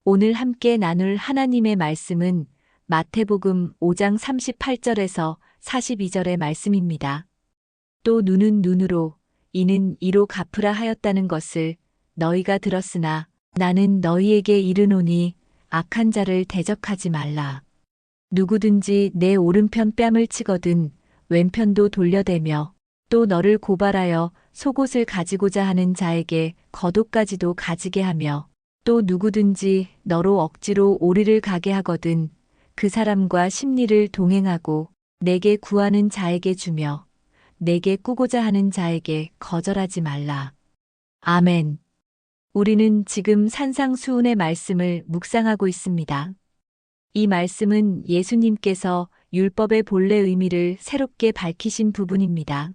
오늘 함께 나눌 하나님의 말씀은 마태복음 5장 38절에서 42절의 말씀입니다. 또 눈은 눈으로, 이는 이로 갚으라 하였다는 것을 너희가 들었으나 나는 너희에게 이르노니 악한 자를 대적하지 말라. 누구든지 내 오른편 뺨을 치거든 왼편도 돌려대며 또 너를 고발하여 속옷을 가지고자 하는 자에게 겉옷까지도 가지게 하며 또 누구든지 너로 억지로 오리를 가게 하거든 그 사람과 심리를 동행하고 내게 구하는 자에게 주며 내게 꾸고자 하는 자에게 거절하지 말라. 아멘. 우리는 지금 산상수훈의 말씀을 묵상하고 있습니다. 이 말씀은 예수님께서 율법의 본래 의미를 새롭게 밝히신 부분입니다.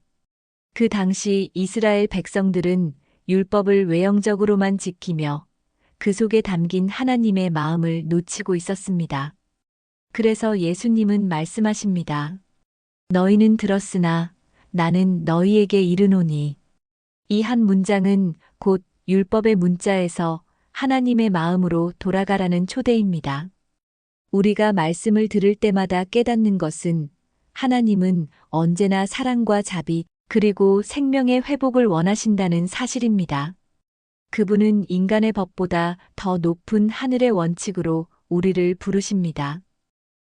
그 당시 이스라엘 백성들은 율법을 외형적으로만 지키며 그 속에 담긴 하나님의 마음을 놓치고 있었습니다. 그래서 예수님은 말씀하십니다. 너희는 들었으나 나는 너희에게 이르노니. 이 한 문장은 곧 율법의 문자에서 하나님의 마음으로 돌아가라는 초대입니다. 우리가 말씀을 들을 때마다 깨닫는 것은 하나님은 언제나 사랑과 자비 그리고 생명의 회복을 원하신다는 사실입니다. 그분은 인간의 법보다 더 높은 하늘의 원칙으로 우리를 부르십니다.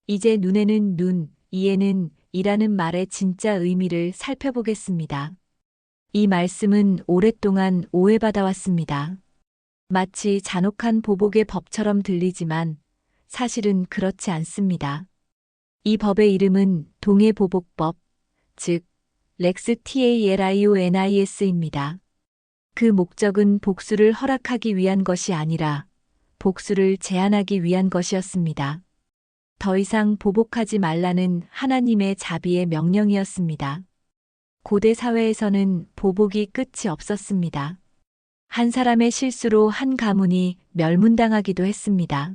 이제 눈에는 눈, 이에는 이라는 말의 진짜 의미를 살펴보겠습니다. 이 말씀은 오랫동안 오해받아 왔습니다. 마치 잔혹한 보복의 법처럼 들리지만 사실은 그렇지 않습니다. 이 법의 이름은 동해보복법, 즉 렉스 탈ionis입니다. 그 목적은 복수를 허락하기 위한 것이 아니라 복수를 제한하기 위한 것이었습니다. 더 이상 보복하지 말라는 하나님의 자비의 명령이었습니다. 고대 사회에서는 보복이 끝이 없었습니다. 한 사람의 실수로 한 가문이 멸문당하기도 했습니다.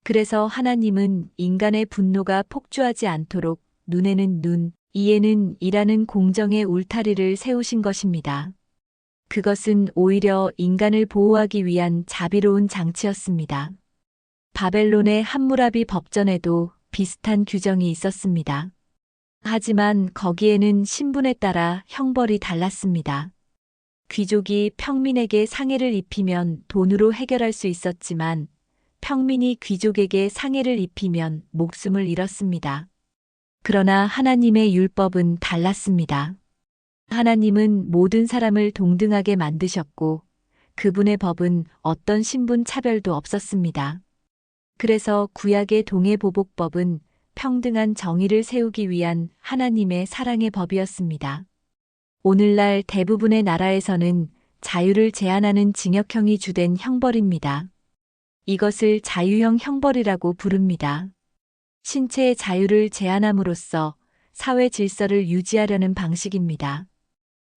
그래서 하나님은 인간의 분노가 폭주하지 않도록 눈에는 눈, 이에는 이라는 공정의 울타리를 세우신 것입니다. 그것은 오히려 인간을 보호하기 위한 자비로운 장치였습니다. 바벨론의 함무라비 법전에도 비슷한 규정이 있었습니다. 하지만 거기에는 신분에 따라 형벌이 달랐습니다. 귀족이 평민에게 상해를 입히면 돈으로 해결할 수 있었지만 평민이 귀족에게 상해를 입히면 목숨을 잃었습니다. 그러나 하나님의 율법은 달랐습니다. 하나님은 모든 사람을 동등하게 만드셨고 그분의 법은 어떤 신분 차별도 없었습니다. 그래서 구약의 동해보복법은 평등한 정의를 세우기 위한 하나님의 사랑의 법이었습니다. 오늘날 대부분의 나라에서는 자유를 제한하는 징역형이 주된 형벌입니다. 이것을 자유형 형벌이라고 부릅니다. 신체의 자유를 제한함으로써 사회 질서를 유지하려는 방식입니다.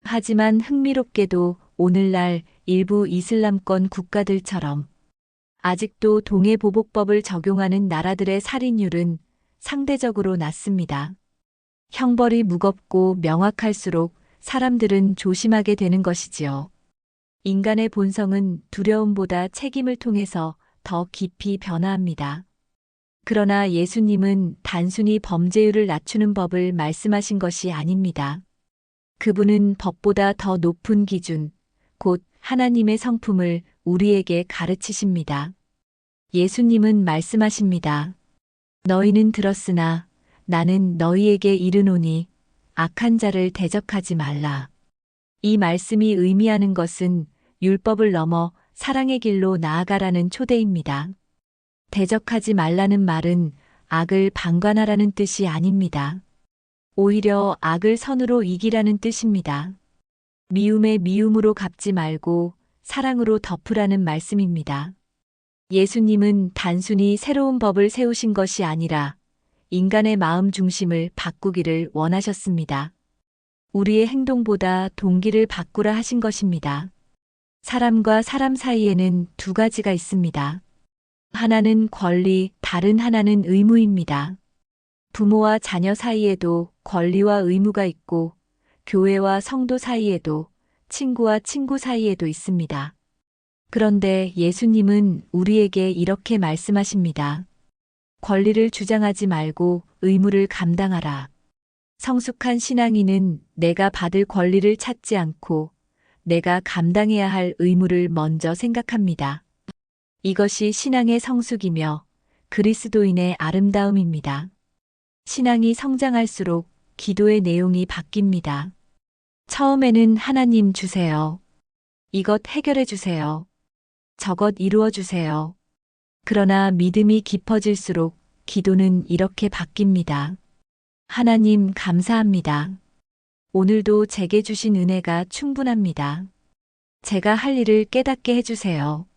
하지만 흥미롭게도 오늘날 일부 이슬람권 국가들처럼 아직도 동해보복법을 적용하는 나라들의 살인율은 상대적으로 낮습니다. 형벌이 무겁고 명확할수록 사람들은 조심하게 되는 것이지요. 인간의 본성은 두려움보다 책임을 통해서 더 깊이 변화합니다. 그러나 예수님은 단순히 범죄율을 낮추는 법을 말씀하신 것이 아닙니다. 그분은 법보다 더 높은 기준, 곧 하나님의 성품을 우리에게 가르치십니다. 예수님은 말씀하십니다. 너희는 들었으나 나는 너희에게 이르노니 악한 자를 대적하지 말라. 이 말씀이 의미하는 것은 율법을 넘어 사랑의 길로 나아가라는 초대입니다. 대적하지 말라는 말은 악을 방관하라는 뜻이 아닙니다. 오히려 악을 선으로 이기라는 뜻입니다. 미움에 미움으로 갚지 말고 사랑으로 덮으라는 말씀입니다. 예수님은 단순히 새로운 법을 세우신 것이 아니라 인간의 마음 중심을 바꾸기를 원하셨습니다. 우리의 행동보다 동기를 바꾸라 하신 것입니다. 사람과 사람 사이에는 두 가지가 있습니다. 하나는 권리, 다른 하나는 의무입니다. 부모와 자녀 사이에도 권리와 의무가 있고 교회와 성도 사이에도 친구와 친구 사이에도 있습니다. 그런데 예수님은 우리에게 이렇게 말씀하십니다. 권리를 주장하지 말고 의무를 감당하라. 성숙한 신앙인은 내가 받을 권리를 찾지 않고 내가 감당해야 할 의무를 먼저 생각합니다. 이것이 신앙의 성숙이며 그리스도인의 아름다움입니다. 신앙이 성장할수록 기도의 내용이 바뀝니다. 처음에는 하나님 주세요. 이것 해결해 주세요. 저것 이루어 주세요. 그러나 믿음이 깊어질수록 기도는 이렇게 바뀝니다. 하나님 감사합니다. 오늘도 제게 주신 은혜가 충분합니다. 제가 할 일을 깨닫게 해주세요.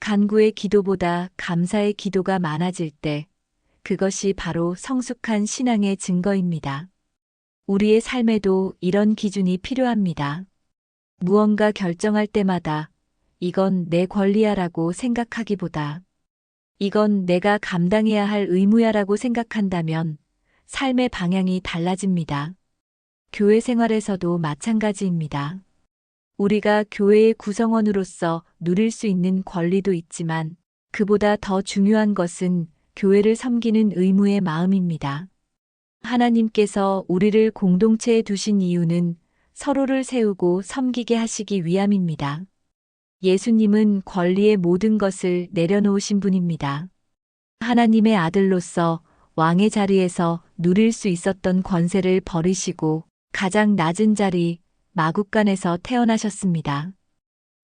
간구의 기도보다 감사의 기도가 많아질 때 그것이 바로 성숙한 신앙의 증거입니다. 우리의 삶에도 이런 기준이 필요합니다. 무언가 결정할 때마다 이건 내 권리야라고 생각하기보다 이건 내가 감당해야 할 의무야라고 생각한다면 삶의 방향이 달라집니다. 교회 생활에서도 마찬가지입니다. 우리가 교회의 구성원으로서 누릴 수 있는 권리도 있지만 그보다 더 중요한 것은 교회를 섬기는 의무의 마음입니다. 하나님께서 우리를 공동체에 두신 이유는 서로를 세우고 섬기게 하시기 위함입니다. 예수님은 권리의 모든 것을 내려놓으신 분입니다. 하나님의 아들로서 왕의 자리에서 누릴 수 있었던 권세를 버리시고 가장 낮은 자리, 마국간에서 태어나셨습니다.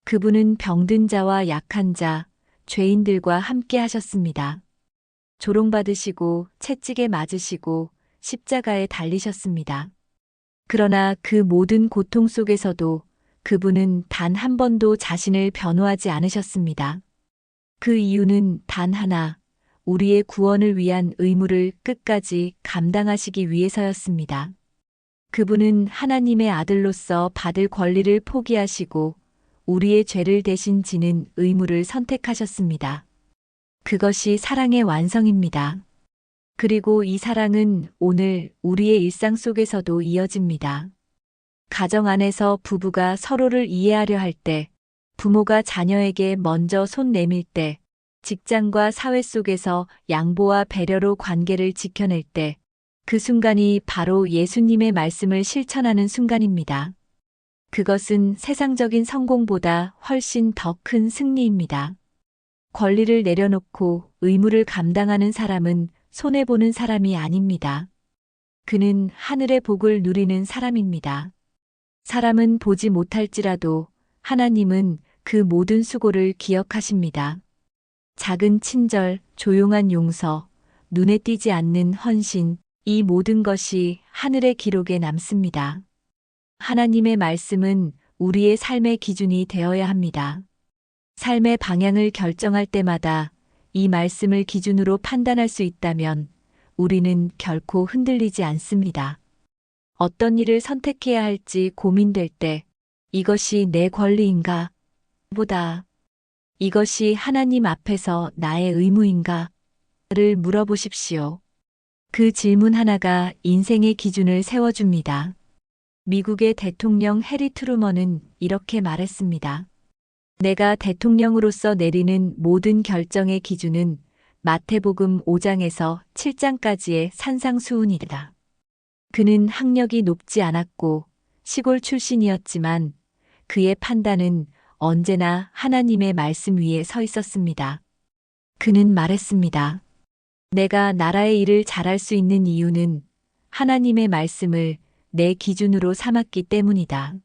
그분은 병든 자와 약한 자, 죄인들과 함께 하셨습니다. 조롱받으시고 채찍에 맞으시고 십자가에 달리셨습니다. 그러나 그 모든 고통 속에서도 그분은 단 한 번도 자신을 변호하지 않으셨습니다. 그 이유는 단 하나, 우리의 구원을 위한 의무를 끝까지 감당하시기 위해서였습니다. 그분은 하나님의 아들로서 받을 권리를 포기하시고 우리의 죄를 대신 지는 의무를 선택하셨습니다. 그것이 사랑의 완성입니다. 그리고 이 사랑은 오늘 우리의 일상 속에서도 이어집니다. 가정 안에서 부부가 서로를 이해하려 할 때, 부모가 자녀에게 먼저 손 내밀 때, 직장과 사회 속에서 양보와 배려로 관계를 지켜낼 때, 그 순간이 바로 예수님의 말씀을 실천하는 순간입니다. 그것은 세상적인 성공보다 훨씬 더 큰 승리입니다. 권리를 내려놓고 의무를 감당하는 사람은 손해보는 사람이 아닙니다. 그는 하늘의 복을 누리는 사람입니다. 사람은 보지 못할지라도 하나님은 그 모든 수고를 기억하십니다. 작은 친절, 조용한 용서, 눈에 띄지 않는 헌신, 이 모든 것이 하늘의 기록에 남습니다. 하나님의 말씀은 우리의 삶의 기준이 되어야 합니다. 삶의 방향을 결정할 때마다 이 말씀을 기준으로 판단할 수 있다면 우리는 결코 흔들리지 않습니다. 어떤 일을 선택해야 할지 고민될 때 이것이 내 권리인가? 보다 이것이 하나님 앞에서 나의 의무인가? 를 물어보십시오. 그 질문 하나가 인생의 기준을 세워줍니다. 미국의 대통령 해리 트루먼은 이렇게 말했습니다. 내가 대통령으로서 내리는 모든 결정의 기준은 마태복음 5장에서 7장까지의 산상수훈이다. 그는 학력이 높지 않았고 시골 출신이었지만 그의 판단은 언제나 하나님의 말씀 위에 서 있었습니다. 그는 말했습니다. 내가 나라의 일을 잘할 수 있는 이유는 하나님의 말씀을 내 기준으로 삼았기 때문이다.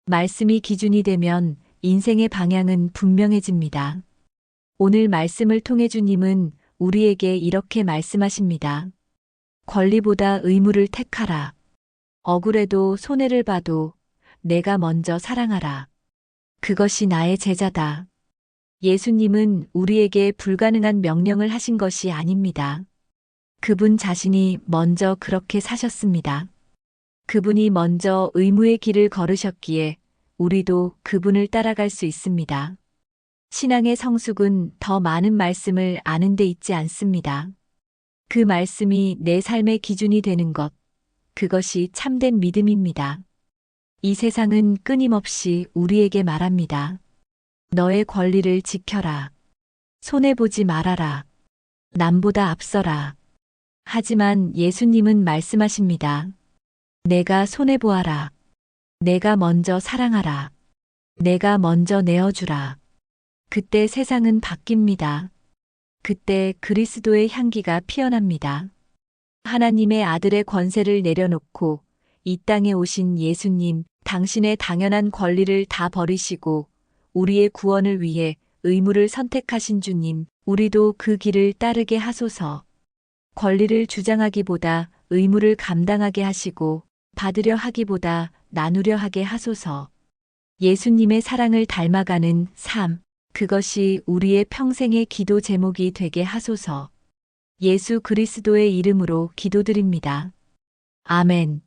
말씀이 기준이 되면 인생의 방향은 분명해집니다. 오늘 말씀을 통해 주님은 우리에게 이렇게 말씀하십니다. 권리보다 의무를 택하라. 억울해도 손해를 봐도 내가 먼저 사랑하라. 그것이 나의 제자다. 예수님은 우리에게 불가능한 명령을 하신 것이 아닙니다. 그분 자신이 먼저 그렇게 사셨습니다. 그분이 먼저 의무의 길을 걸으셨기에 우리도 그분을 따라갈 수 있습니다. 신앙의 성숙은 더 많은 말씀을 아는 데 있지 않습니다. 그 말씀이 내 삶의 기준이 되는 것, 그것이 참된 믿음입니다. 이 세상은 끊임없이 우리에게 말합니다. 너의 권리를 지켜라. 손해보지 말아라. 남보다 앞서라. 하지만 예수님은 말씀하십니다. 내가 손해보아라. 내가 먼저 사랑하라. 내가 먼저 내어주라. 그때 세상은 바뀝니다. 그때 그리스도의 향기가 피어납니다. 하나님의 아들의 권세를 내려놓고 이 땅에 오신 예수님, 당신의 당연한 권리를 다 버리시고 우리의 구원을 위해 의무를 선택하신 주님, 우리도 그 길을 따르게 하소서. 권리를 주장하기보다 의무를 감당하게 하시고 받으려 하기보다 나누려 하게 하소서. 예수님의 사랑을 닮아가는 삶, 그것이 우리의 평생의 기도 제목이 되게 하소서. 예수 그리스도의 이름으로 기도드립니다. 아멘.